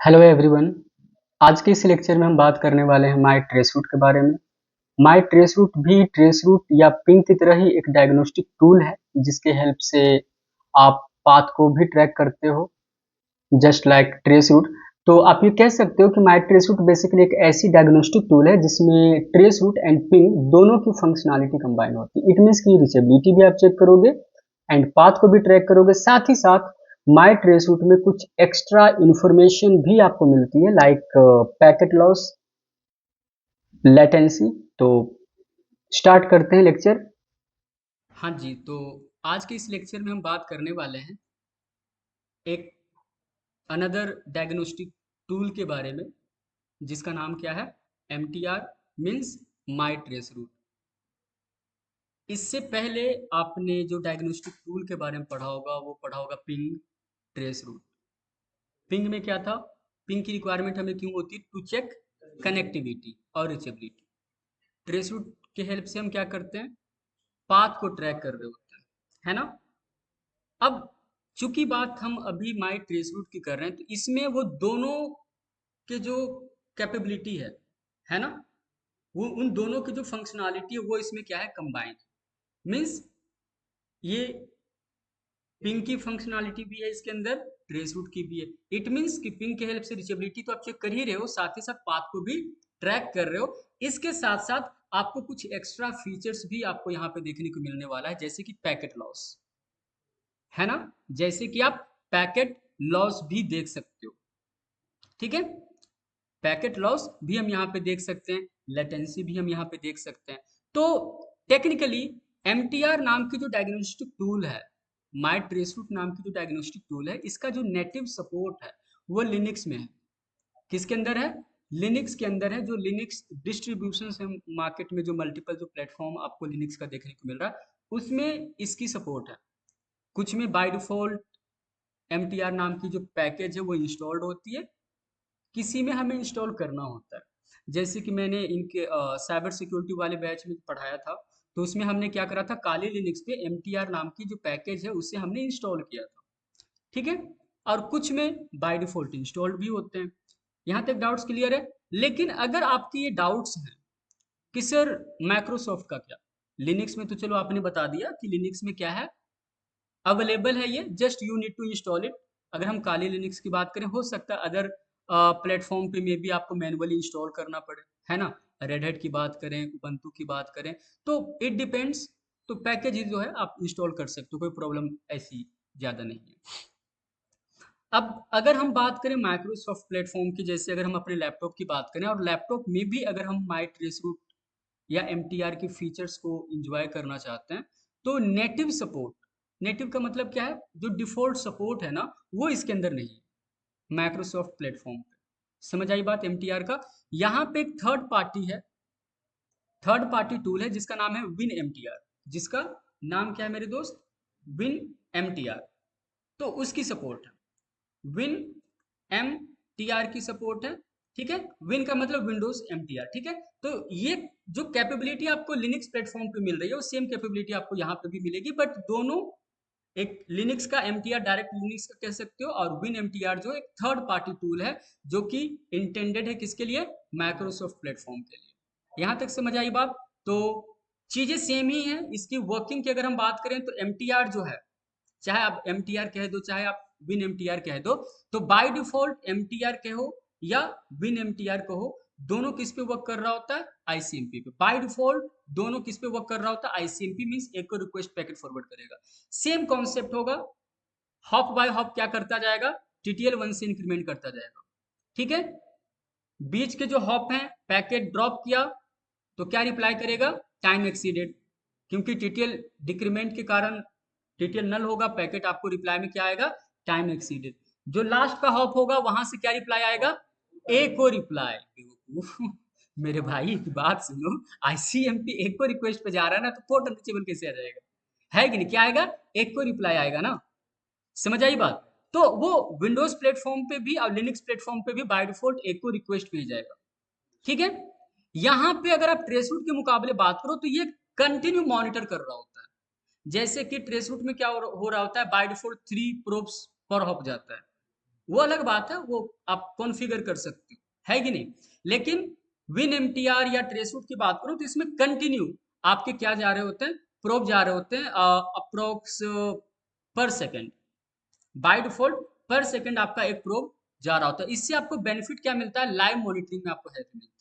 Hello everyone. आज के इस लेक्चर में हम बात करने वाले हैं माई ट्रेस रूट के बारे में। माई ट्रेस रूट भी ट्रेस रूट या पिंग की तरह ही एक डायग्नोस्टिक टूल है जिसके हेल्प से आप पाथ को भी ट्रैक करते हो, जस्ट लाइक ट्रेस रूट। तो आप ये कह सकते हो कि माई ट्रेस रूट बेसिकली एक ऐसी डायग्नोस्टिक टूल है जिसमें ट्रेस रूट एंड पिंग दोनों की फंक्शनैलिटी कंबाइन होती है। इट मीन्स की रीचेबिलिटी भी आप चेक करोगे एंड पाथ को भी ट्रैक करोगे, साथ ही साथ माई ट्रेस रूट में कुछ एक्स्ट्रा इंफॉर्मेशन भी आपको मिलती है, लाइक पैकेट लॉस, लेटेंसी। तो स्टार्ट करते हैं लेक्चर। हाँ जी, तो आज के इस लेक्चर में हम बात करने वाले हैं एक अनदर डायग्नोस्टिक टूल के बारे में जिसका नाम क्या है, M T R means my trace route. इससे पहले आपने जो डायग्नोस्टिक टूल के बारे में पढ़ा होगा वो पढ़ा होगा पिंग ट्रेस रूट। पिंग में क्या था, पिंग की रिक्वायरमेंट हमें क्यों होती है, टू चेक कनेक्टिविटी और रिचेबिलिटी। ट्रेस रूट के हेल्प से हम क्या करते हैं, पाथ को ट्रैक कर रहे होते हैं, है ना। अब चूंकि बात हम अभी माई ट्रेस रूट की कर रहे हैं तो इसमें वो दोनों के जो कैपेबिलिटी है ना, वो उन दोनों की जो फंक्शनैलिटी है वो इसमें क्या है, कंबाइंड। मीन्स ये पिंग की फंक्शनैलिटी भी है इसके अंदर, ट्रेस रूट की भी है। इट मीन्स कि पिंग के हेल्प से रिचेबिलिटी तो आप चेक कर ही रहे हो, साथ ही साथ पाथ को भी ट्रैक कर रहे हो। इसके साथ साथ आपको कुछ एक्स्ट्रा फीचर्स भी आपको यहाँ पे देखने को मिलने वाला है, जैसे कि पैकेट लॉस, है ना। जैसे कि आप पैकेट लॉस भी देख सकते हो, ठीक है। पैकेट लॉस भी हम यहाँ पे देख सकते हैं, लेटेंसी भी हम यहाँ पे देख सकते हैं। तो टेक्निकली एमटीआर नाम की जो डायग्नोस्टिक टूल है, माई ट्रेस रूट नाम की जो डायग्नोस्टिक टूल है, इसका जो नेटिव सपोर्ट है वो लिनक्स में है। किसके अंदर है, लिनक्स के अंदर है। जो लिनक्स डिस्ट्रीब्यूशन है मार्केट में, जो मल्टीपल जो प्लेटफॉर्म आपको लिनक्स का देखने को मिल रहा है उसमें इसकी सपोर्ट है। कुछ में बाय डिफॉल्ट एमटीआर नाम की जो पैकेज है वो इंस्टॉल्ड होती है, किसी में हमें इंस्टॉल करना होता है। जैसे कि मैंने इनके साइबर सिक्योरिटी वाले बैच में पढ़ाया था, तो उसमें हमने क्या करा था, काली लिनक्स पे एमटीआर नाम की जो पैकेज है उसे हमने इंस्टॉल किया था, ठीक है। और कुछ में बाय डिफॉल्ट इंस्टॉल्ड भी होते हैं। यहाँ तक डाउट्स क्लियर है। लेकिन अगर आपकी ये डाउट्स हैं कि सर माइक्रोसॉफ्ट का क्या, लिनक्स में तो चलो आपने बता दिया कि लिनक्स में क्या है, अवेलेबल है ये, just you need to install it. अगर हम काली लिनक्स की बात करें, हो सकता है अदर प्लेटफॉर्म पे में भी आपको मैनुअली इंस्टॉल करना पड़े, है ना। रेड हैट की बात करें, उबंटू की बात करें, तो इट डिपेंड्स। तो पैकेज जो है आप इंस्टॉल कर सकते हो, कोई प्रॉब्लम ऐसी ज़्यादा नहीं है। अब अगर हम बात करें माइक्रोसॉफ्ट प्लेटफॉर्म की, जैसे अगर हम अपने लैपटॉप की बात करें और लैपटॉप में भी अगर हम माई ट्रेस रूट या एमटीआर के फीचर्स को इंजॉय करना चाहते हैं, तो नेटिव सपोर्ट, नेटिव का मतलब क्या है, जो डिफॉल्ट सपोर्ट है ना वो इसके अंदर नहीं है माइक्रोसॉफ्ट प्लेटफॉर्म पे। समझ आई बात एमटीआर का। यहाँ पे एक थर्ड पार्टी है, थर्ड पार्टी टूल है जिसका नाम है विन एमटीआर। जिसका नाम क्या है मेरे दोस्त, विन एमटीआर। तो उसकी सपोर्ट है, विन एम टी आर की सपोर्ट है, ठीक है। विन का मतलब विंडोज एम टी आर, ठीक है। तो ये जो कैपेबिलिटी आपको लिनक्स प्लेटफॉर्म पे मिल रही है वो सेम कैपेबिलिटी आपको यहाँ पे भी मिलेगी, बट दोनों, एक लिनक्स का M T R direct Linux का कह सकते हो, और विन एम टी आर जो एक थर्ड पार्टी टूल है जो कि इंटेंडेड है किसके लिए, माइक्रोसॉफ्ट प्लेटफॉर्म के लिए। यहाँ तक समझ आई बात। तो चीजें सेम ही है। इसकी वर्किंग की अगर हम बात करें तो एम टी आर जो है, चाहे आप एम टी आर कह दो चाहे आप विन एम टी आर कह दो, तो by default M T R कहो या विन एम टी आर कहो, दोनों किस पे वर्क कर रहा होता है, आईसीएमपी पे। बाय डिफॉल्ट दोनों किस पे वर्क कर रहा होता है, आईसीएमपी। मींस एक को रिक्वेस्ट पैकेट फॉरवर्ड करेगा, सेम कॉन्सेप्ट होगा। हॉप बाय हॉप क्या करता जाएगा, टीटीएल वन से इंक्रीमेंट करता जाएगा, ठीक है। बीच के जो हॉप हैं, पैकेट ड्रॉप किया तो क्या रिप्लाई करेगा, टाइम एक्सीडेड, क्योंकि टीटीएल डिक्रीमेंट के कारण टीटीएल नल होगा, पैकेट आपको रिप्लाई में क्या आएगा, टाइम एक्सीडेड। जो लास्ट का हॉप होगा वहां से क्या रिप्लाई आएगा, एक को रिप्लाई। मेरे भाई की बात सुनो, आईसीएमपी एक को रिक्वेस्ट पे जा रहा है ना, तो पोर्ट अनरीचेबल कैसे आ जाएगा, है कि नहीं, क्या आएगा, एक को रिप्लाई आएगा ना। समझ आई बात। तो वो विंडोज प्लेटफॉर्म पे भी और लिनक्स प्लेटफॉर्म पे भी बाय डिफॉल्ट एक को रिक्वेस्ट भेज जाएगा, ठीक है। यहां पे अगर आप ट्रेसरूट के मुकाबले बात करो तो ये कंटिन्यू मॉनिटर कर रहा होता है। जैसे कि ट्रेसरूट में क्या हो रहा होता है, बाय डिफॉल्ट 3 प्रोब्स पर हॉप जाता है, वो अलग बात है, वो आप कॉन्फ़िगर कर सकते हो, है कि नहीं? लेकिन विन एमटीआर या ट्रेसरूट की बात करूं तो इसमें कंटिन्यू आपके क्या जा रहे होते हैं, प्रोब जा रहे होते हैं अप्रोक्स पर सेकेंड, बाय डिफॉल्ट पर सेकेंड आपका एक प्रोब जा रहा होता है। इससे आपको बेनिफिट क्या मिलता है, लाइव मॉनिटरिंग में आपको हेल्प मिलती है,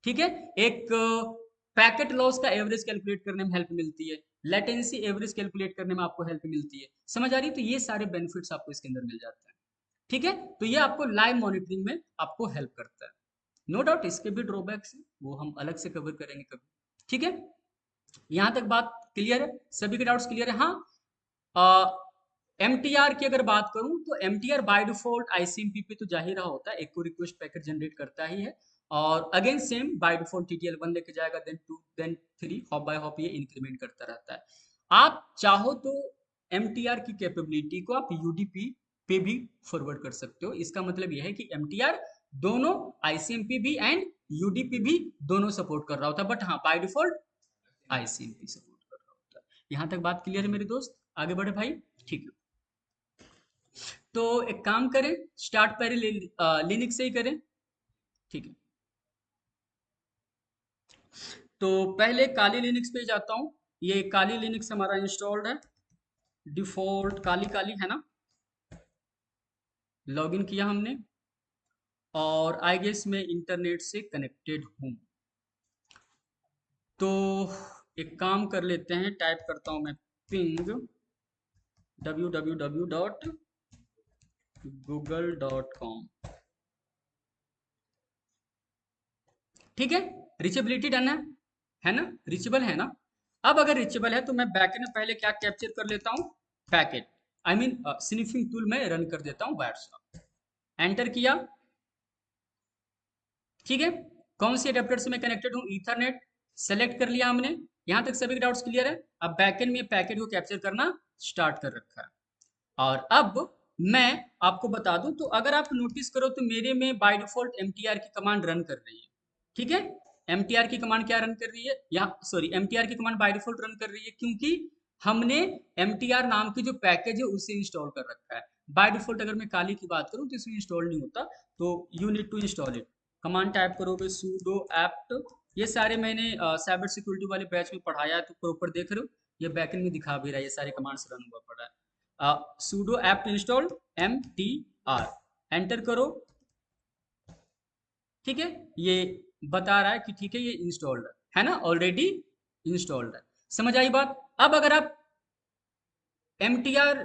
ठीक है। एक पैकेट लॉस का एवरेज कैलकुलेट करने में हेल्प मिलती है, लेटेंसी एवरेज कैलकुलेट करने में आपको हेल्प मिलती है, समझ आ रही है? तो ये सारे बेनिफिट्स आपको इसके अंदर मिल जाते हैं, ठीक है। तो ये आपको लाइव मॉनिटरिंग में आपको हेल्प करता है। नो डाउट इसके भी ड्रॉबैक्स हैं, वो हम अलग से कवर करेंगे कभी, ठीक है। यहां तक बात क्लियर है, सभी के डाउट्स क्लियर है? हाँ, एमटीआर की अगर बात करूं तो एमटीआर बाय डिफॉल्ट आईसीएमपी पे तो जा ही रहा होता है, एक को रिक्वेस्ट पैकेट जनरेट करता ही है, और again same by default TTL 1 लेके जाएगा, then 2, then 3, hop by hop ये इंक्रीमेंट करता रहता है। आप चाहो तो एमटीआर की कैपेबिलिटी को आप यूडीपी पे भी फॉरवर्ड कर सकते हो। इसका मतलब यह है कि एमटीआर दोनों आईसीएमपी भी एंड यूडीपी भी दोनों सपोर्ट कर रहा होता है, बट हाँ बाय डिफॉल्ट आईसीएमपी सपोर्ट कर रहा होता है। यहां तक बात क्लियर है मेरे दोस्त? आगे बढ़े भाई, ठीक है। तो एक काम करें, स्टार्ट पहले लिनक्स से ही करें, ठीक है। तो पहले काली लिनक्स पे जाता हूँ, ये काली लिनक्स हमारा इंस्टॉल्ड है, डिफॉल्ट काली काली है ना, लॉगिन किया हमने, और आई गेस मैं इंटरनेट से कनेक्टेड हूँ। तो एक काम कर लेते हैं, टाइप करता हूँ मैं पिंग www.google.com, ठीक है। रिचेबिलिटी डन है ना, रिचेबल है ना। अब अगर रिचेबल है तो मैं बैकएंड में पहले क्या कैप्चर कर लेता हूँ, packet, I mean sniffing tool में रन कर देता हूँ वायरसॉफ्ट, एंटर किया, ठीक है। कौन सी एडेप्टर से मैं कनेक्टेड हूँ, ईथरनेट, सेलेक्ट कर लिया हमने। यहां तक सभी डाउट्स क्लियर है? अब बैकएंड में पैकेट को कैप्चर करना स्टार्ट कर रखा है, और अब मैं आपको बता दूं तो अगर आप नोटिस करो तो मेरे में बाय डिफॉल्ट एमटीआर की कमांड रन कर रही है, ठीक है। एमटीआर की कमांड क्या रन कर रही है, या सॉरी एमटीआर की कमांड बाय डिफॉल्ट रन कर रही है, क्योंकि हमने एमटीआर नाम की जो पैकेज है उसे इंस्टॉल कर रखा है। बाय डिफॉल्ट अगर मैं काली की बात करूं तो इसमें इंस्टॉल नहीं होता, तो you need to install it. Command type करोगे sudo apt, ये सारे मैंने साइबर सिक्योरिटी वाले बैच में पढ़ाया है, तो प्रॉपर देख रहे हो, ये बैकएंड में दिखा भी रहा है, ये सारे कमांड्स रन हुआ पड़ा है। sudo apt install mtr, enter करो, ठीक है। ये बता रहा है कि ठीक है ये इंस्टॉल्ड है ना, ऑलरेडी इंस्टॉल्ड है, समझ आई बात? अब अगर आप एमटीआर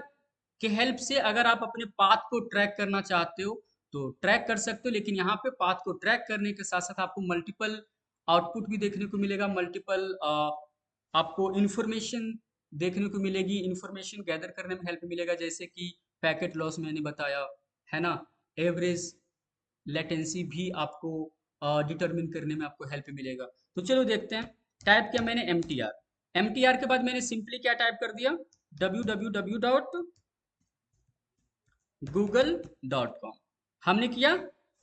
के हेल्प से अगर आप अपने पाथ को ट्रैक करना चाहते हो तो ट्रैक कर सकते हो, लेकिन यहाँ पे पाथ को ट्रैक करने के साथ साथ आपको मल्टीपल आउटपुट भी देखने को मिलेगा, मल्टीपल आपको इंफॉर्मेशन देखने को मिलेगी, इंफॉर्मेशन गैदर करने में हेल्प मिलेगा, जैसे कि पैकेट लॉस मैंने बताया, है ना, एवरेज लेटेंसी भी आपको डिटरमिन करने में आपको हेल्प मिलेगा। तो चलो देखते हैं, टाइप किया मैंने एम टी आर के बाद मैंने सिंपली क्या टाइप कर दिया, www.google.com, हमने किया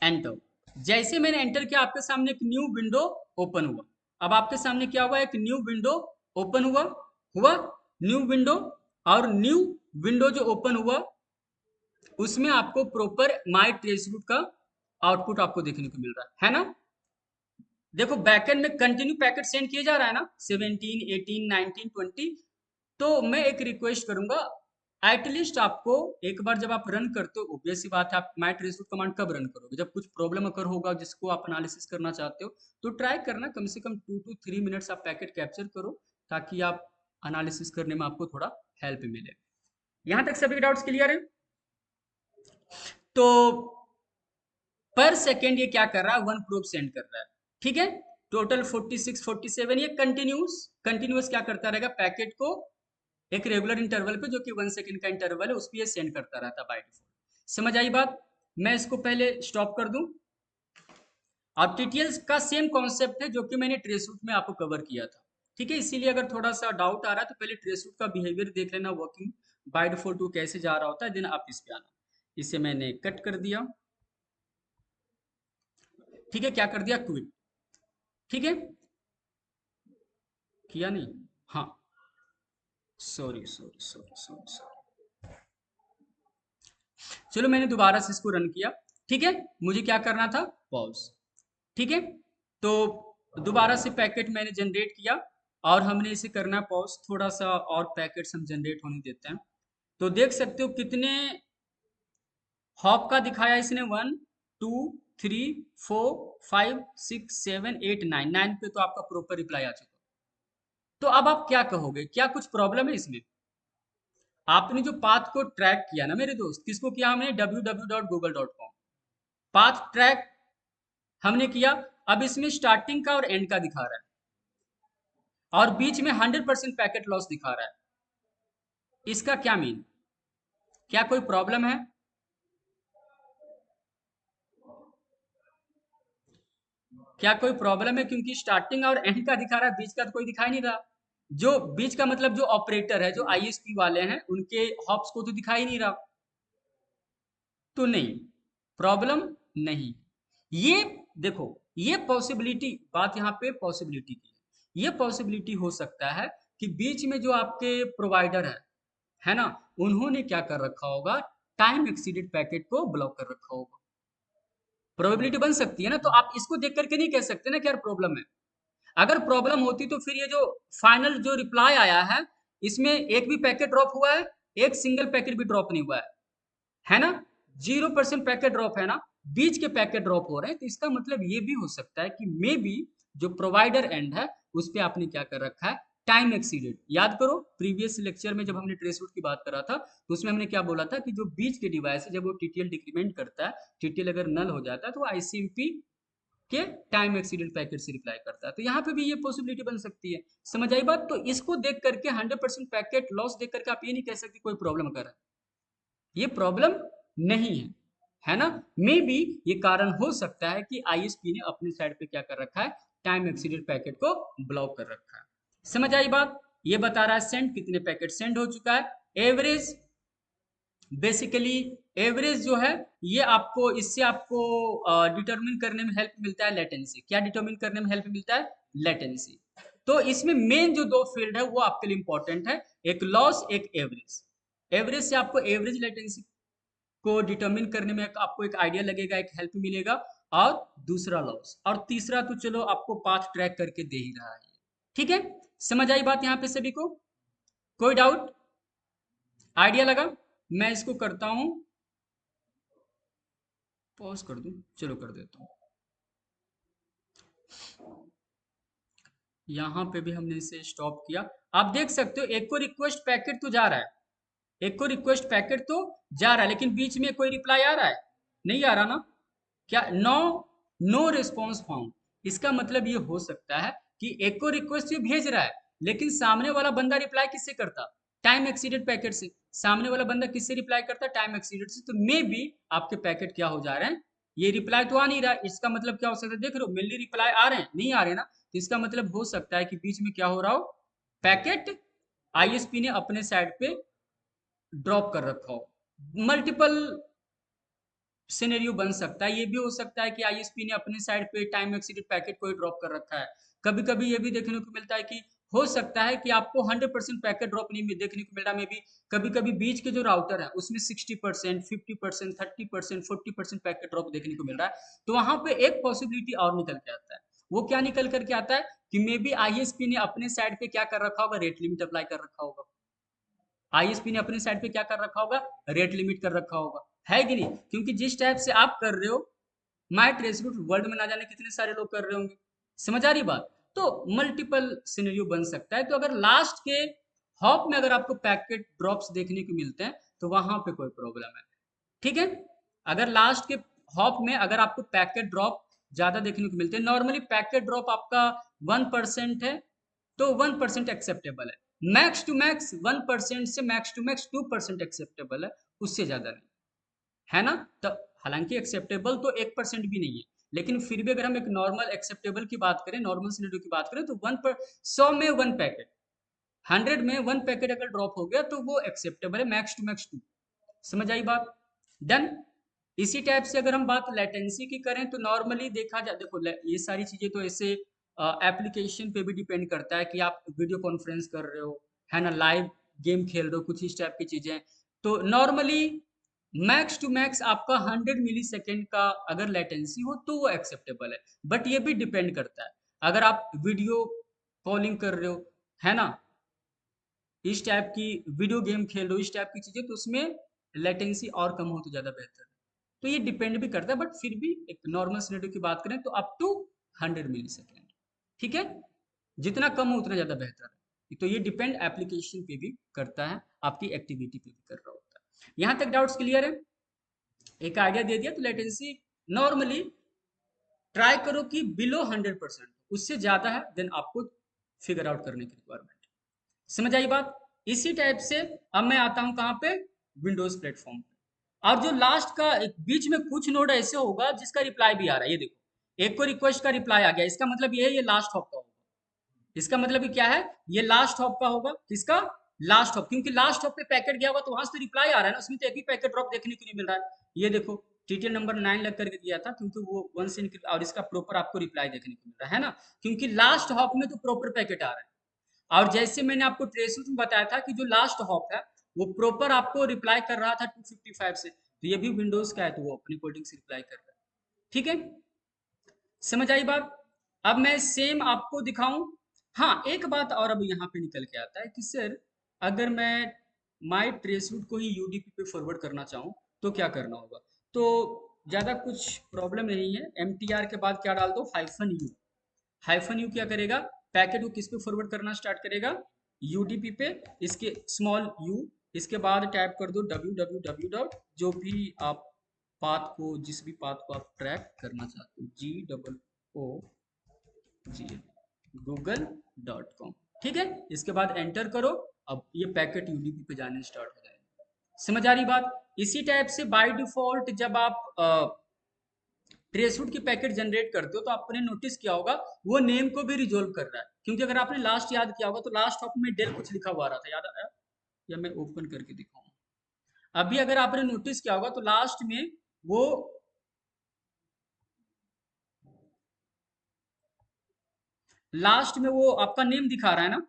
एंटर। जैसे मैंने एंटर किया आपके सामने एक न्यू विंडो ओपन हुआ। अब आपके सामने क्या हुआ, एक न्यू विंडो ओपन हुआ न्यू विंडो, और न्यू विंडो जो ओपन हुआ उसमें आपको प्रॉपर माई ट्रेस रूट का आउटपुट आपको देखने को मिल रहा है ना। देखो बैकएंड में कंटिन्यू पैकेट सेंड किए जा रहा है ना, 17, 18, 19, 20। तो मैं एक रिक्वेस्ट करूंगा, एटलीस्ट आपको एक बार जब आप रन करते हो, ऑब्वियस सी बात है, आप माई ट्रेस रूट कमांड कब रन करोगे, जब कुछ प्रॉब्लम अगर होगा जिसको आप एनालिसिस करना चाहते हो, तो ट्राई करना कम से कम 2 to 3 मिनट्स आप पैकेट कैप्चर करो, ताकि आप एनालिसिस करने में आपको थोड़ा हेल्प मिले। यहां तक सभी डाउट्स क्लियर है? तो पर सेकेंड ये क्या कर रहा है, वन प्रोब सेंड कर रहा है, ठीक है। टोटल 46 47, ये कंटिन्यूस क्या करता रहेगा, पैकेट को एक रेगुलर इंटरवल पे, जो कि 1 सेकेंड का इंटरवल है, उस पर ये सेंड करता रहता बाय डिफॉल्ट। समझ आई बात? मैं इसको पहले स्टॉप कर दूं। अब टीटीएल का सेम कॉन्सेप्ट है जो कि मैंने ट्रेस रूट में आपको कवर किया था, ठीक है। इसीलिए अगर थोड़ा सा डाउट आ रहा है तो पहले ट्रेस रूट का बिहेवियर देख लेना, वर्किंग बाय डिफॉल्ट वो कैसे जा रहा होता है, देन आप इस पे आना। इसे मैंने कट कर दिया, ठीक है, क्या कर दिया, क्विट, ठीक है, किया नहीं, हाँ, sorry sorry sorry sorry sorry, चलो मैंने दोबारा से इसको रन किया। ठीक है, मुझे क्या करना था, पॉज। ठीक है, तो दोबारा से पैकेट मैंने जनरेट किया और हमने इसे करना है पॉज। थोड़ा सा और पैकेट्स हम जनरेट होने देते हैं। तो देख सकते हो कितने हॉप का दिखाया इसने, 1 2 3 4 5 6 7 8 9, 9 पे तो आपका प्रॉपर रिप्लाई आ चुका। तो अब आप क्या कहोगे, क्या कुछ प्रॉब्लम है इसमें? आपने जो पाथ को ट्रैक किया ना मेरे दोस्त, किसको किया हमने, www.google.com पाथ ट्रैक हमने किया। अब इसमें स्टार्टिंग का और एंड का दिखा रहा है और बीच में 100% पैकेट लॉस दिखा रहा है। इसका क्या मीन, क्या कोई प्रॉब्लम है? क्या कोई प्रॉब्लम है? क्योंकि स्टार्टिंग और एंड का दिखा रहा है, बीच का तो कोई दिखाई नहीं रहा। जो बीच का मतलब जो ऑपरेटर है, जो आईएसपी वाले हैं, उनके हॉप्स को तो दिखाई नहीं रहा। तो नहीं, प्रॉब्लम नहीं। ये देखो, ये पॉसिबिलिटी, बात यहाँ पे पॉसिबिलिटी की है। ये पॉसिबिलिटी हो सकता है कि बीच में जो आपके प्रोवाइडर है ना, उन्होंने क्या कर रखा होगा, टाइम एक्सीडेड पैकेट को ब्लॉक कर रखा होगा। प्रोबेबिलिटी बन सकती है ना, तो आप इसको देख करके नहीं कह सकते ना कि यार प्रॉब्लम है। अगर प्रॉब्लम होती तो फिर ये जो फाइनल जो रिप्लाई आया है, इसमें एक भी पैकेट ड्रॉप हुआ है? एक सिंगल पैकेट भी ड्रॉप नहीं हुआ है ना? 0% पैकेट ड्रॉप है ना, बीच के पैकेट ड्रॉप हो रहे हैं। तो इसका मतलब ये भी हो सकता है कि मे बी जो प्रोवाइडर एंड है उस पर आपने क्या कर रखा है, टाइम एक्सीडेड। याद करो प्रीवियस लेक्चर में जब हमने ट्रेस रूट की बात करा था, तो उसमें हमने क्या बोला था कि जो बीच के डिवाइस है, जब वो टीटीएल डिक्रीमेंट करता है, टीटीएल अगर नल हो जाता है, तो आईसीएमपी के टाइम एक्सीडेंट पैकेट से रिप्लाई करता है। तो यहाँ पे भी ये पॉसिबिलिटी बन सकती है। समझ आई बात? तो इसको देख करके 100% पैकेट लॉस देख करके आप ये नहीं कह सकते कोई प्रॉब्लम कर रहा है। ये प्रॉब्लम नहीं है ना? मे बी ये कारण हो सकता है कि आईएसपी ने अपने साइड पे क्या कर रखा है, टाइम एक्सीडेंट पैकेट को ब्लॉक कर रखा है। समझ आई बात? ये बता रहा है सेंड, कितने पैकेट सेंड हो चुका है, एवरेज। बेसिकली एवरेज जो है, ये आपको, इससे आपको डिटरमिन करने में हेल्प मिलता है लेटेंसी। क्या डिटरमिन करने में हेल्प मिलता है? लेटेंसी। तो इसमें मेन जो दो फील्ड है वो आपके लिए इंपॉर्टेंट है, एक लॉस, एक एवरेज। एवरेज से आपको एवरेज लेटेंसी को डिटरमिन करने में आपको एक आइडिया लगेगा, एक हेल्प मिलेगा। और दूसरा लॉस, और तीसरा तो चलो आपको पाथ ट्रैक करके दे ही रहा है। ठीक है, समझ आई बात यहाँ पे सभी को? कोई डाउट, आइडिया लगा? मैं इसको करता हूं, पॉज कर दूं, चलो कर देता हूं। यहाँ पे भी हमने इसे स्टॉप किया। आप देख सकते हो एक को रिक्वेस्ट पैकेट तो जा रहा है, एक को रिक्वेस्ट पैकेट तो जा रहा है, लेकिन बीच में कोई रिप्लाई आ रहा है? नहीं आ रहा ना? क्या, नो, नो रिस्पॉन्स फाउंड। इसका मतलब ये हो सकता है कि एक को रिक्वेस्ट ये भेज रहा है, लेकिन सामने वाला बंदा रिप्लाई किससे करता, टाइम एक्सीडेड पैकेट से। सामने वाला बंदा किससे रिप्लाई करता, टाइम एक्सीडेड से। तो मे बी आपके पैकेट क्या हो जा रहे हैं, ये रिप्लाई तो आ नहीं रहा। इसका मतलब क्या हो सकता है, देख रहे हो मेनली रिप्लाई आ रहे हैं, नहीं आ रहे ना, तो इसका मतलब हो सकता है कि बीच में क्या हो रहा हो, पैकेट आईएसपी ने अपने साइड पे ड्रॉप कर रखा हो। मल्टीपल सिनेरियो बन सकता है। ये भी हो सकता है कि आईएसपी ने अपने साइड पे टाइम एक्सीडेड पैकेट को ही ड्रॉप कर रखा है। कभी कभी ये भी देखने को मिलता है कि हो सकता है कि आपको 100% पैकेट ड्रॉप नहीं देखने को मिल रहा, मे बी कभी कभी बीच के जो राउटर है उसमें 60%, 50%, 30%, 40% पैकेट ड्रॉप देखने को मिल रहा है। तो वहां पे एक पॉसिबिलिटी और निकल के आता है। वो क्या निकल करके आता है कि मे बी आईएसपी ने अपने साइड पे क्या कर रखा होगा, रेट लिमिट अप्लाई कर रखा होगा। आईएसपी ने अपने साइड पे क्या कर रखा होगा, रेट लिमिट कर रखा होगा। है कि नहीं? क्योंकि जिस टाइप से आप कर रहे हो, माई ट्रेस रूट वर्ल्ड में ना जाने कितने सारे लोग कर रहे होंगे। समझ आ रही बात? तो मल्टीपल सिनेरियो बन सकता है। तो अगर लास्ट के हॉप में अगर आपको पैकेट ड्रॉप्स देखने को मिलते हैं, तो वहां पे कोई प्रॉब्लम है। ठीक है, अगर लास्ट के हॉप में अगर आपको पैकेट ड्रॉप ज्यादा देखने को मिलते हैं, नॉर्मली पैकेट ड्रॉप आपका 1% है, तो 1% एक्सेप्टेबल है। मैक्स टू मैक्स 1% से मैक्स टू मैक्स 2% एक्सेप्टेबल है, उससे ज्यादा नहीं। है ना? तो हालांकि एक्सेप्टेबल तो 1% भी नहीं है, लेकिन फिर भी अगर हम एक नॉर्मल एक्सेप्टेबल की बात करें, नॉर्मल सिनेरियो की बात करें, तो 100 में 1 पैकेट, 100 में 1 पैकेट अगर ड्रॉप हो गया तो वो एक्सेप्टेबल है, मैक्स टू मैक्स 2। समझ आई बात? डन। इसी टाइप से अगर हम बात लेटेंसी की करें, तो नॉर्मली देखा जाए, देखो ये सारी चीजें तो ऐसे एप्लीकेशन पे भी डिपेंड करता है कि आप वीडियो कॉन्फ्रेंस कर रहे हो, है ना, लाइव गेम खेल रहे हो, कुछ इस टाइप की चीजें। तो नॉर्मली मैक्स टू मैक्स आपका 100 मिली सेकेंड का अगर लेटेंसी हो तो वो एक्सेप्टेबल है, बट ये भी डिपेंड करता है। अगर आप वीडियो कॉलिंग कर रहे हो, है ना, इस टाइप की वीडियो गेम खेल रहे हो, इस टाइप की चीजें, तो उसमें लेटेंसी और कम हो तो ज्यादा बेहतर है। तो ये डिपेंड भी करता है, बट फिर भी एक नॉर्मल सिनेरियो की बात करें तो अप टू 100 मिली सेकेंड, ठीक है। जितना कम हो उतना ज्यादा बेहतर है। तो ये डिपेंड एप्लीकेशन पे भी करता है, आपकी एक्टिविटी पे भी कर रहा होता है। यहाँ तक डाउट्स क्लियर है? एक आइडिया दे दिया। तो लेटेंसी नॉर्मली ट्राई करो कि बिलो 100%, उससे ज्यादा है देन आपको फिगर आउट करने की रिक्वायरमेंट। समझ आई बात? इसी टाइप से अब मैं आता हूं कहां पे, विंडोज प्लेटफॉर्म पे। और जो लास्ट का एक बीच में कुछ नोड ऐसे होगा जिसका रिप्लाई भी आ रहा है, ये देखो, एक को रिक्वेस्ट का रिप्लाई आ गया, इसका मतलब ये है ये लास्ट हॉप का होगा। इसका मतलब क्या है, ये लास्ट हॉप का होगा। किसका? लास्ट हॉप, क्योंकि लास्ट हॉप पे पैकेट गया होगा तो वहां से रिप्लाई आ रहा है ना, उसमें तो एक भी पैकेट ड्रॉप देखने को नहीं मिल रहा है। ये देखो, टीटीएल नंबर 9 लग करके दिया था क्योंकि वो वन से, और इसका प्रॉपर आपको रिप्लाई देखने को मिल रहा है ना, क्योंकि लास्ट हॉप में तो प्रॉपर पैकेट आ रहा है। और जैसे मैंने आपको ट्रेसिंग में बताया था कि जो लास्ट हॉप है वो प्रॉपर आपको रिप्लाई कर रहा था 255 से, तो ये भी विंडोज का है तो वो अपनी कोडिंग से रिप्लाई कर रहा है। ठीक है, समझ आई बात? अब मैं सेम आपको दिखाऊं। हाँ, एक बात और अब यहाँ पे निकल के आता है कि सर, अगर मैं माई ट्रेस रूट को ही यूडीपी पे फॉरवर्ड करना चाहूँ तो क्या करना होगा? तो ज़्यादा कुछ प्रॉब्लम नहीं है, एम के बाद क्या डाल दो, -u। -u क्या करेगा, पैकेट को किस पे फॉरवर्ड करना स्टार्ट करेगा, यूडीपी पे। इसके स्मॉल यू, इसके बाद टाइप कर दो www डॉट, जो भी आप पाथ को, जिस भी पाथ को आप ट्रैक करना चाहते हो, GOOG google.com। ठीक है, इसके बाद एंटर करो। अब ये पैकेट यूडीपी पे जाने स्टार्ट हो जाएगा। समझ आ रही बात? इसी टाइप से बाय डिफॉल्ट जब आप ट्रेसरूट की पैकेट जनरेट करते हो तो आपने नोटिस किया होगा वो नेम को भी रिजोल्व कर रहा है, क्योंकि अगर आपने लास्ट याद किया होगा तो लास्ट ऑफ में डेल कुछ लिखा हुआ रहा था, याद आया? या मैं ओपन करके दिखाऊं? अभी अगर आपने नोटिस किया होगा तो लास्ट में वो, लास्ट में वो आपका नेम दिखा रहा है ना,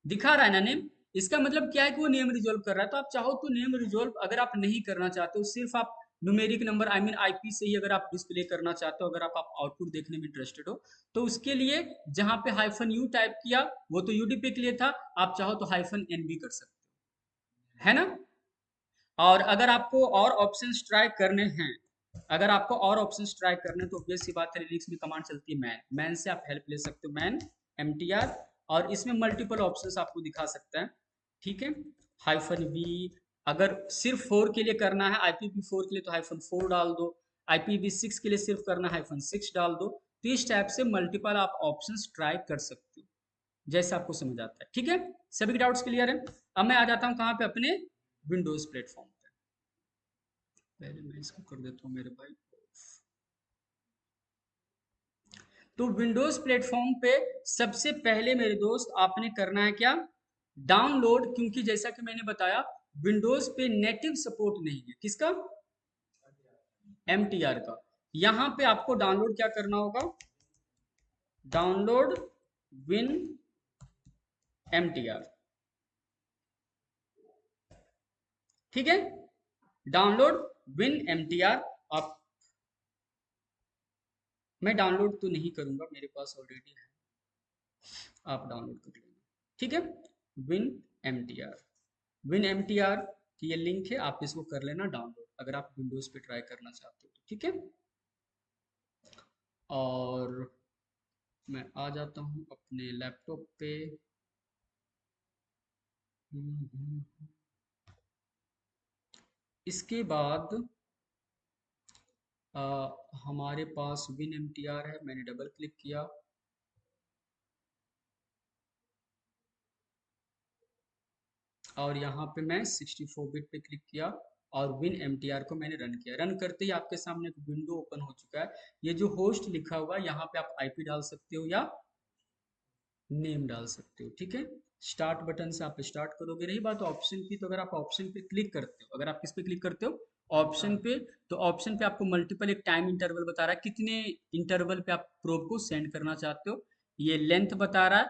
दिखा रहा है ना नेम। इसका मतलब क्या है कि वो नेम रिजोल्व कर रहा है। तो आप चाहो तो नेम रिजोल्व अगर आप नहीं करना चाहते हो, सिर्फ आप numeric number I mean IP से ही अगर आप डिस्प्ले करना चाहते हो, अगर आप आउटपुट देखने में इंटरेस्टेड हो, तो उसके लिए जहां पे -u टाइप किया वो तो यूडीपी के लिए था, आप चाहो तो -n भी कर सकते हो, है ना। और अगर आपको और ऑप्शंस ट्राई करने हैं, अगर आपको और ऑप्शंस ट्राई करने हैं तो ऑब्वियस सी बात है, लिनक्स में कमांड चलती है मैन, मैन से आप हेल्प ले सकते हो, मैन mtr। और इसमें मल्टीपल ऑप्शंस आपको दिखा सकता है, ठीक है। -v, अगर सिर्फ 4 के लिए करना है, IPv4 के लिए तो -4 डाल दो, IPv6 के लिए सिर्फ करना है -6 डाल दो। तो इस टाइप से मल्टीपल आप ऑप्शंस ट्राई कर सकते हो, जैसे आपको समझ आता है। ठीक है, सभी डाउट्स क्लियर है? अब मैं आ जाता हूँ कहाँ पे, अपने विंडोज प्लेटफॉर्म पे। पहले मैं इसको कर देता हूँ मेरे भाई। तो विंडोज प्लेटफॉर्म पे सबसे पहले मेरे दोस्त आपने करना है क्या, डाउनलोड। क्योंकि जैसा कि मैंने बताया विंडोज पे नेटिव सपोर्ट नहीं है, किसका, MTR का। यहां पे आपको डाउनलोड क्या करना होगा, डाउनलोड विन MTR। ठीक है, डाउनलोड विन MTR। आप, मैं डाउनलोड तो नहीं करूंगा, मेरे पास ऑलरेडी है, आप डाउनलोड कर लेना। ठीक है, विन MTR, विन MTR की ये लिंक है, आप इसको कर लेना डाउनलोड अगर आप विंडोज पे ट्राई करना चाहते हो तो। ठीक है, और मैं आ जाता हूँ अपने लैपटॉप पे। इसके बाद आ, हमारे पास विन MTR है, मैंने डबल क्लिक किया और यहाँ पे मैं 64 बिट पे क्लिक किया और विन MTR को मैंने रन किया। रन करते ही आपके सामने एक विंडो ओपन हो चुका है। ये जो होस्ट लिखा हुआ है यहाँ पे आप IP डाल सकते हो या नेम डाल सकते हो। ठीक है, स्टार्ट बटन से आप स्टार्ट करोगे। रही बात ऑप्शन की, तो अगर आप ऑप्शन पे क्लिक करते हो, अगर आप किस पे क्लिक करते हो, ऑप्शन पे, तो ऑप्शन पे आपको मल्टीपल एक टाइम इंटरवल बता रहा है, कितने इंटरवल पे आप प्रोब को सेंड करना चाहते हो। ये लेंथ बता रहा है,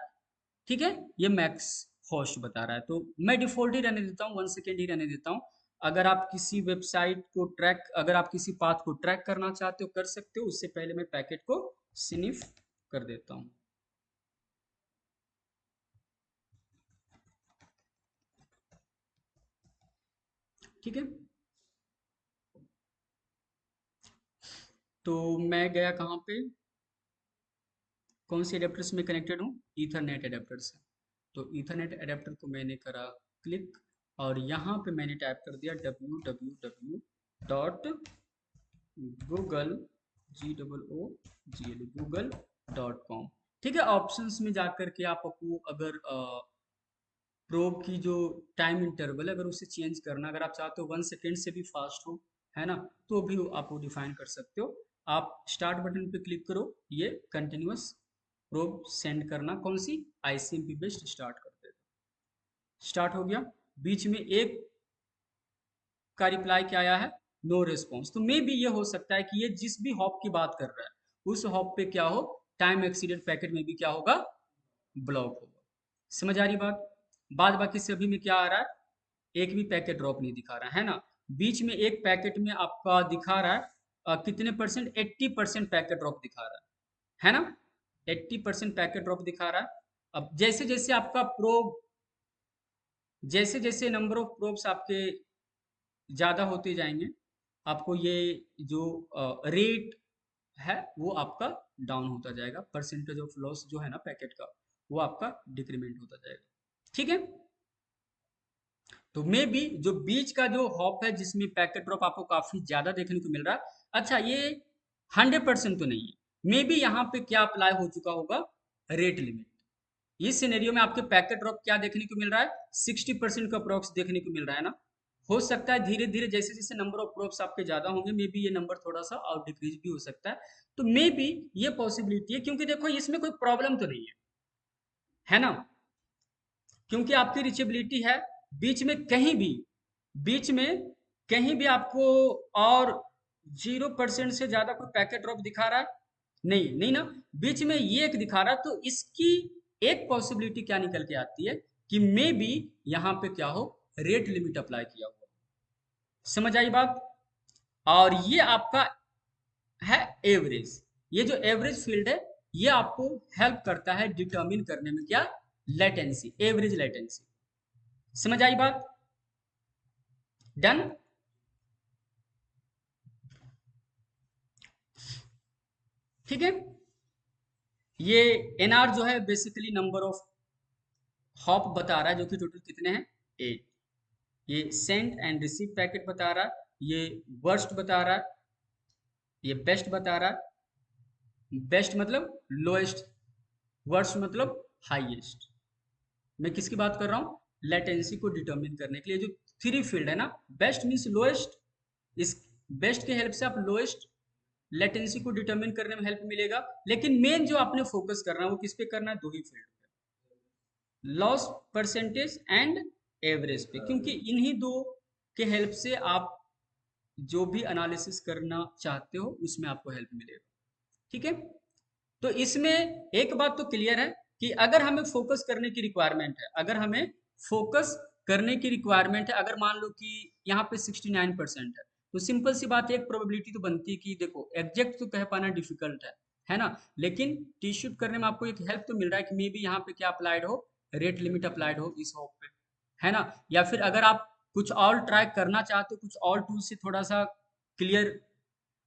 ठीक है, ये मैक्स होस्ट बता रहा है। तो मैं डिफॉल्ट ही रहने देता हूँ, 1 सेकेंड ही रहने देता हूँ। अगर आप किसी वेबसाइट को ट्रैक, अगर आप किसी पाथ को ट्रैक करना चाहते हो कर सकते हो। उससे पहले मैं पैकेट को स्निफ कर देता हूँ। ठीक है, तो मैं गया कहाँ पे, कौन सी एडेप्टर से मैं कनेक्टेड हूँ, ईथरनेट एडेप्टर से। तो ईथरनेट एडेप्टर को मैंने करा क्लिक, और यहाँ पे मैंने टाइप कर दिया www डॉट गूगल google.com। ठीक है, ऑप्शंस में जाकर के आपको अगर प्रोब की जो टाइम इंटरवल है अगर उसे चेंज करना, अगर आप चाहते हो 1 सेकेंड से भी फास्ट हो, है ना, तो भी आप वो डिफाइन कर सकते हो। आप स्टार्ट बटन पे क्लिक करो, ये कंटिन्यूअस प्रोब सेंड करना कौन सी आईसीएमपी बेस्ड स्टार्ट कर देगा। स्टार्ट हो गया, बीच में एक का रिप्लाई क्या आया है, नो रिस्पॉन्स। तो मे बी ये हो सकता है कि ये जिस भी हॉप की बात कर रहा है उस हॉप पे क्या हो, टाइम एक्सीडेंट पैकेट में भी क्या होगा, ब्लॉक होगा। समझ आ रही बात। बाद बाकी सभी में क्या आ रहा है, एक भी पैकेट ड्रॉप नहीं दिखा रहा है ना। बीच में एक पैकेट में आपका दिखा रहा है कितने परसेंट, 80% पैकेट ड्रॉप दिखा रहा है ना, 80% पैकेट ड्रॉप दिखा रहा है। अब जैसे जैसे आपका प्रोब, जैसे जैसे नंबर ऑफ प्रोब्स आपके ज़्यादा होते जाएंगे, आपको ये जो रेट है वो आपका डाउन होता जाएगा, परसेंटेज ऑफ लॉस जो है ना पैकेट का, वो आपका डिक्रीमेंट होता जाएगा। ठीक है, तो मे बी जो बीच का जो हॉप है जिसमें पैकेट ड्रॉप आपको काफी ज्यादा देखने को मिल रहा है, अच्छा ये 100% तो नहीं है, मे बी यहाँ पे क्या अप्लाई हो चुका होगा, रेट लिमिट। इस सिनेरियो में आपके पैकेट ड्रॉप क्या देखने को मिल रहा है, 60% का अप्रोक्स देखने को मिल रहा है ना। हो सकता है धीरे धीरे जैसे जैसे नंबर ऑफ प्रोब्स आपके ज्यादा होंगे, मे बी ये नंबर थोड़ा सा और डिक्रीज भी हो सकता है। तो मे बी ये पॉसिबिलिटी है, क्योंकि देखो इसमें कोई प्रॉब्लम तो नहीं है ना, क्योंकि आपकी रिचेबिलिटी है। बीच में कहीं भी, बीच में कहीं भी आपको और 0% से ज्यादा कोई पैकेट ड्रॉप दिखा रहा है, नहीं नहीं ना, बीच में ये एक दिखा रहा है। तो इसकी एक पॉसिबिलिटी क्या निकल के आती है कि मे बी यहाँ पे क्या हो, रेट लिमिट अप्लाई किया हुआ। समझ आई बात। और ये आपका है एवरेज, ये जो एवरेज फील्ड है ये आपको हेल्प करता है डिटर्मिन करने में क्या, लेटेंसी, एवरेज लेटेंसी। समझ आई बात, डन। ठीक है, ये एनआर जो है बेसिकली नंबर ऑफ हॉप बता रहा है, जो कि टोटल कितने हैं, 8। ये सेंड एंड रिसीव पैकेट बता रहा है, ये वर्स्ट बता रहा है, ये बेस्ट बता रहा है। बेस्ट मतलब लोएस्ट, वर्स्ट मतलब हाईएस्ट। मैं किसकी बात कर रहा हूँ, लेटेंसी को डिटरमिन करने के लिए जो थ्री फील्ड है ना, बेस्ट मीन्स लोएस्ट, इस बेस्ट के हेल्प से आप लोएस्ट लेटेंसी को डिटरमिन करने में हेल्प मिलेगा। लेकिन मेन जो आपने फोकस करना है वो किस पे करना है, दो ही फील्ड पे, लॉस परसेंटेज एंड एवरेज पे, क्योंकि इन्हीं दो के हेल्प से आप जो भी एनालिसिस करना चाहते हो उसमें आपको हेल्प मिलेगा। ठीक है, तो इसमें एक बात तो क्लियर है कि अगर हमें फोकस करने की रिक्वायरमेंट है, अगर हमें फोकस करने की रिक्वायरमेंट है, अगर मान लो कि यहाँ पे 69% है, तो सिंपल सी बात है, एक प्रोबेबिलिटी तो बनती है कि देखो एग्जैक्ट तो कह पाना डिफिकल्ट है ना, लेकिन टी शूट करने में आपको एक हेल्प तो मिल रहा है कि मे बी यहाँ पे क्या अप्लाइड हो, रेट लिमिट अप्लाइड हो इस होप पे, है ना। या फिर अगर आप कुछ और ट्राई करना चाहते हो, कुछ और टूल से थोड़ा सा क्लियर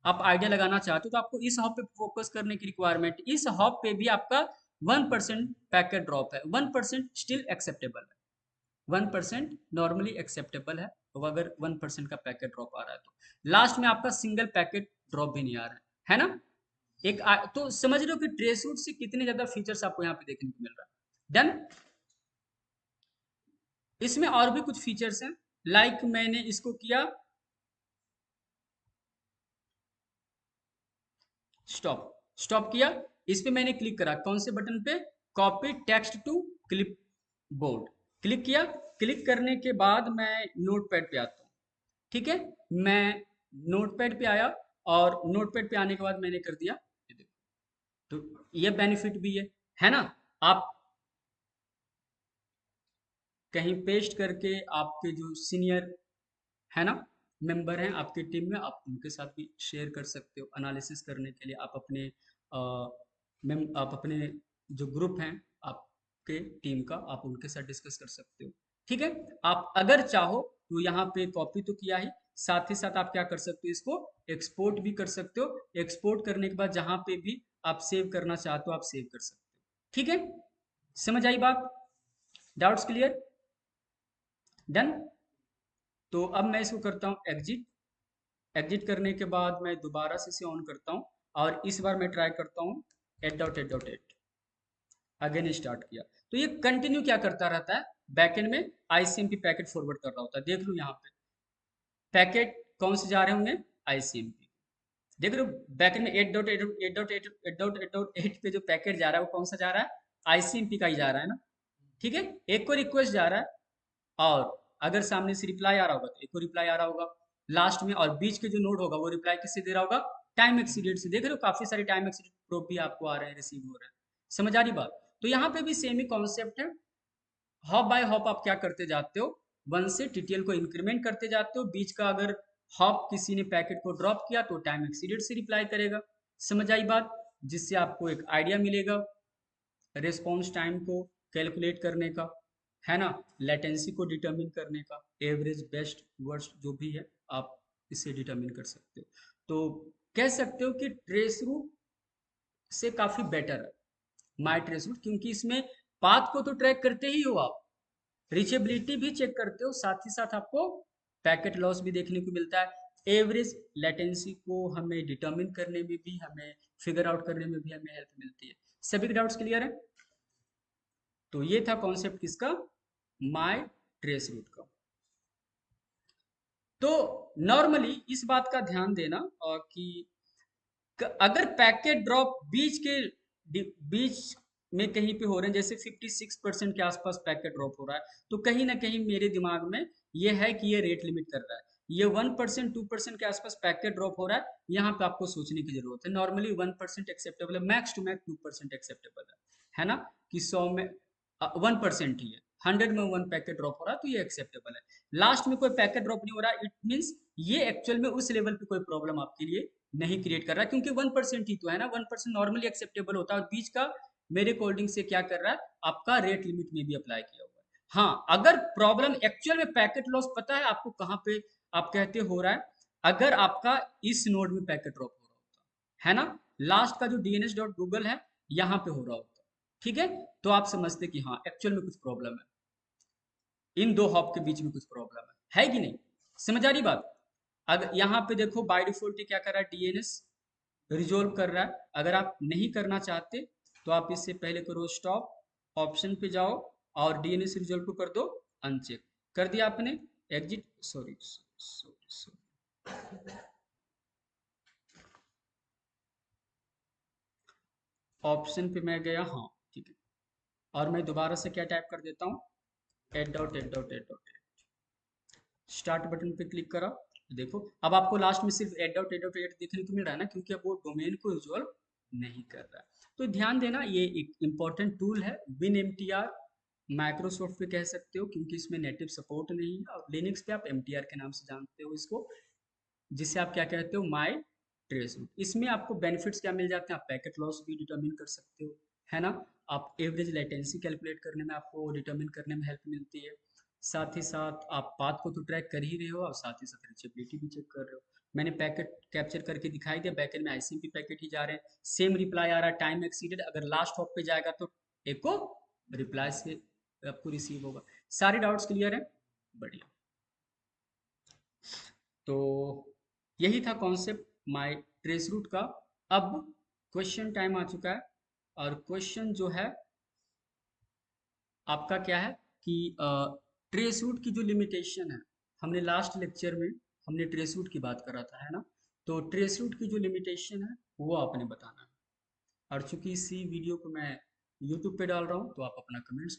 आप आइडिया लगाना चाहते हो, तो आपको इस हॉप पे फोकस करने की रिक्वायरमेंट, इस हॉप पे भी आपका 1% पैकेट ड्रॉप है, 1% स्टिल एक्सेप्टेबल है, 1% नॉर्मली एक्सेप्टेबल है। तो अगर 1% का पैकेट ड्रॉप आ रहा है तो लास्ट में आपका सिंगल पैकेट ड्रॉप भी नहीं आ रहा है ना। तो समझ रहे हो कि ट्रेस रूट से कितने ज्यादा फीचर्स आपको यहाँ पे देखने को मिल रहा है। डन। इसमें और भी कुछ फीचर्स हैं, लाइक मैंने इसको किया स्टॉप, स्टॉप किया, इस पे मैंने क्लिक करा, कौन से बटन पे, copy text to clipboard, click किया। क्लिक करने के बाद मैं नोटपैड पे आता हूँ। ठीक है, मैं नोटपैड पे आया, और नोटपैड पे आने के बाद मैंने कर दिया ये देखो, तो ये बेनिफिट भी है ना। आप कहीं पेस्ट करके आपके जो सीनियर है ना, मेंबर हैं आपकी टीम में, आप उनके साथ भी शेयर कर सकते हो एनालिसिस करने के लिए। आप अपने आप अपने जो ग्रुप हैं आपके टीम का, आप उनके साथ डिस्कस कर सकते हो। ठीक है, आप अगर चाहो तो यहाँ पे कॉपी तो किया ही, साथ ही साथ आप क्या कर सकते हो, इसको एक्सपोर्ट भी कर सकते हो। एक्सपोर्ट करने के बाद जहाँ पे भी आप सेव करना चाहते हो आप सेव कर सकते हो। ठीक है, समझ आई बात? Doubts clear? डन। तो अब मैं इसको करता हूँ एग्जिट। एग्जिट करने के बाद मैं दोबारा से इसे ऑन करता हूँ और इस बार मैं ट्राई करता हूँ एट अगेन स्टार्ट किया। तो ये कंटिन्यू क्या करता रहता है, बैकएंड में आईसीएमपी पैकेट फॉरवर्ड कर रहा होता है। देख लो यहाँ पे पैकेट कौन से जा रहे होंगे, आईसीएमपी। देख रहे हो बैकएंड में 8.8 पे जो पैकेट जा रहा है वो कौन सा जा रहा है, आईसीएमपी का ही जा रहा है ना। ठीक है, एक को रिक्वेस्ट जा रहा है और अगर सामने से रिप्लाई आ रहा होगा तो एक को रिप्लाई आ रहा होगा लास्ट में, और बीच के जो नोड होगा वो रिप्लाई किससे दे रहा होगा, टाइम एक्सीडेंट से। देख रहे हो काफी सारे टाइम एक्सीडेंट प्रूफ भी आपको आ रहे हैं, रिसीव हो रहे हैं। समझ आ रही बात? तो यहाँ पे भी सेम ही कॉन्सेप्ट है। हॉप बाय हॉप आप क्या करते जाते हो, वन से टीटीएल को इंक्रीमेंट करते जाते हो। बीच का अगर हॉप किसी ने पैकेट को ड्रॉप किया तो टाइम एक्सीडेंट से रिप्लाई करेगा। समझ आई बात? जिससे आपको एक आइडिया मिलेगा रिस्पॉन्स टाइम को कैलकुलेट करने का, है ना, लेटेंसी को डिटरमिन करने का, एवरेज बेस्ट वर्स्ट जो भी है आप इसे डिटरमिन कर सकते हो। तो कह सकते हो कि ट्रेस रूट से काफी बेटर है माई ट्रेस रूट, क्योंकि इसमें पाथ को तो ट्रैक करते ही हो आप, रीचेबिलिटी भी चेक करते हो, साथ ही साथ आपको पैकेट लॉस भी देखने को मिलता है। एवरेज लेटेंसी को हमें डिटरमिन करने में भी, हमें फिगर आउट करने में भी हमें हेल्प मिलती है। सभी के डाउट्स क्लियर है? तो ये था कॉन्सेप्ट किसका, माय ट्रेस रूट का। तो नॉर्मली इस बात का ध्यान देना कि अगर पैकेट ड्रॉप बीच में कहीं पे हो रहे हैं, जैसे 56% के आसपास पैकेट ड्रॉप हो रहा है, तो कहीं ना कहीं मेरे दिमाग में ये है कि ये रेट लिमिट कर रहा है। ये 1% 2% के आसपास पैकेट ड्रॉप हो रहा है, यहाँ पे आपको सोचने की जरूरत है। नॉर्मली 1% एक्सेप्टेबल है, मैक्स टू मैक्स 2% एक्सेप्टेबल है ना, कि 100 में 1% ही है। 100 में 1 पैकेट ड्रॉप हो रहा है तो ये एक्सेप्टेबल है। लास्ट में कोई पैकेट ड्रॉप नहीं हो रहा, इट मीन्स ये एक्चुअल में उस लेवल पे कोई प्रॉब्लम आपके लिए नहीं क्रिएट कर रहा है, क्योंकि 1% ही तो है ना, 1% नॉर्मली एक्सेप्टेबल होता है। और बीच का मेरे कोल्डिंग से क्या कर रहा है, आपका रेट लिमिट में भी अप्लाई किया हुआ है। हाँ, अगर प्रॉब्लम एक्चुअल में पैकेट लॉस पता है आपको कहाँ पे आप कहते हो रहा है, अगर आपका इस नोड में पैकेट ड्रॉप हो रहा होता है ना, लास्ट का जो डीएनएस डॉट गूगल है यहाँ पे हो रहा होता, ठीक है, तो आप समझते कि हाँ एक्चुअल में कुछ प्रॉब्लम है, इन दो हॉप के बीच में कुछ प्रॉब्लम है कि नहीं? समझ आ रही बात? अगर यहाँ पे देखो बाय डिफॉल्ट क्या कर रहा है, डीएनएस रिजोल्व कर रहा है। अगर आप नहीं करना चाहते तो आप इससे पहले करो स्टॉप, ऑप्शन पे जाओ और डीएनएस रिजोल्व को कर दो अनचेक। कर दिया आपने, exit, sorry sorry sorry, option पे मैं गया, हाँ ठीक है। और मैं दोबारा से क्या टाइप कर देता हूँ, एट स्टार्ट बटन पे क्लिक करा। देखो अब आपको लास्ट में सिर्फ एट देखने को मिल रहा है ना, क्योंकि अब वो डोमेन को रिजॉल्व नहीं कर रहा है। तो ध्यान देना, ये एक इंपॉर्टेंट टूल है विन एमटीआर, माइक्रोसॉफ्ट पे कह सकते हो, क्योंकि इसमें नेटिव सपोर्ट नहीं है, और लिनक्स पे आप एमटीआर के नाम से जानते हो इसको, जिसे आप क्या कहते हो, माई ट्रेस रूट। इसमें आपको बेनिफिट्स क्या मिल जाते हैं, आप पैकेट लॉस भी डिटरमिन कर सकते हो, है ना, आप एवरेज लेटेंसी कैलकुलेट करने में आपको डिटरमिन करने में हेल्प मिलती है। साथ ही साथ आप पाथ को तो ट्रैक कर ही रहे हो और साथ ही साथ रीचेबिलिटी भी चेक कर रहे हो। मैंने पैकेट कैप्चर करके दिखाई दिया, बैकएंड में आईसीएमपी पैकेट ही जा रहे हैं, सेम रिप्लाई आ रहा है, टाइम एक्सीडेड, अगर लास्ट हॉप पे जाएगा तो एको रिप्लाई से आपको रिसीव होगा। सारे डाउट्स क्लियर है? बढ़िया। तो यही था कॉन्सेप्ट माय ट्रेस रूट का। अब क्वेश्चन टाइम आ चुका है, और क्वेश्चन जो है आपका क्या है कि ट्रेस रूट की जो लिमिटेशन है, हमने लास्ट लेक्चर में हमने ट्रेस रूट की बात करा था, है ना, तो ट्रेस रूट की जो लिमिटेशन है वो आपने बताना है। और चूंकि इसी वीडियो को मैं यूट्यूब पे डाल रहा हूँ तो आप अपना कमेंट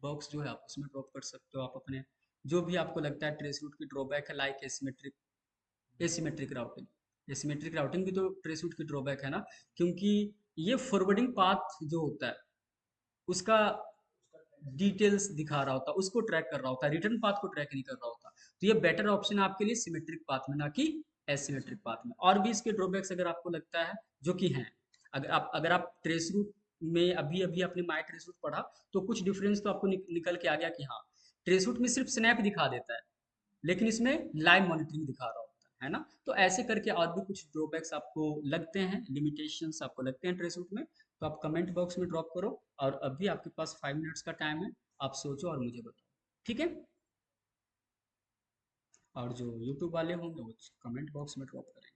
बॉक्स जो है आप उसमें ड्रॉप कर सकते हो, आप अपने जो भी आपको लगता है ट्रेस रूट की ड्रॉबैक है, like asymmetric routing. Asymmetric routing भी तो ट्रेस रूट की ड्रॉबैक है ना, क्योंकि ये फॉरवर्डिंग पाथ जो होता है उसका डिटेल्स दिखा रहा होता, उसको ट्रैक कर रहा होता, रिटर्न पाथ को ट्रैक नहीं कर रहा होता। तो ये बेटर ऑप्शन है आपके लिए सिमेट्रिक पाथ में, ना कि एसिमेट्रिक पाथ में। और भी इसके ड्रॉबैक्स अगर आपको लगता है, जो कि हैं, अगर आप ट्रेस रूट में अभी अभी आपने माई ट्रेस रूट पढ़ा, तो कुछ डिफरेंस तो आपको निकल के आ गया कि हाँ, ट्रेस रूट में सिर्फ स्नैप दिखा देता है, लेकिन इसमें लाइव मॉनिटरिंग दिखा रहा होता है ना। तो ऐसे करके और भी कुछ ड्रॉबैक्स आपको लगते हैं, लिमिटेशंस आपको लगते हैं ट्रेस रूट में, तो आप कमेंट बॉक्स में ड्रॉप करो। और अभी आपके पास 5 मिनट्स का टाइम है, आप सोचो और मुझे बताओ, ठीक है। और जो यूट्यूब वाले होंगे वो कमेंट बॉक्स में ड्रॉप करेंगे।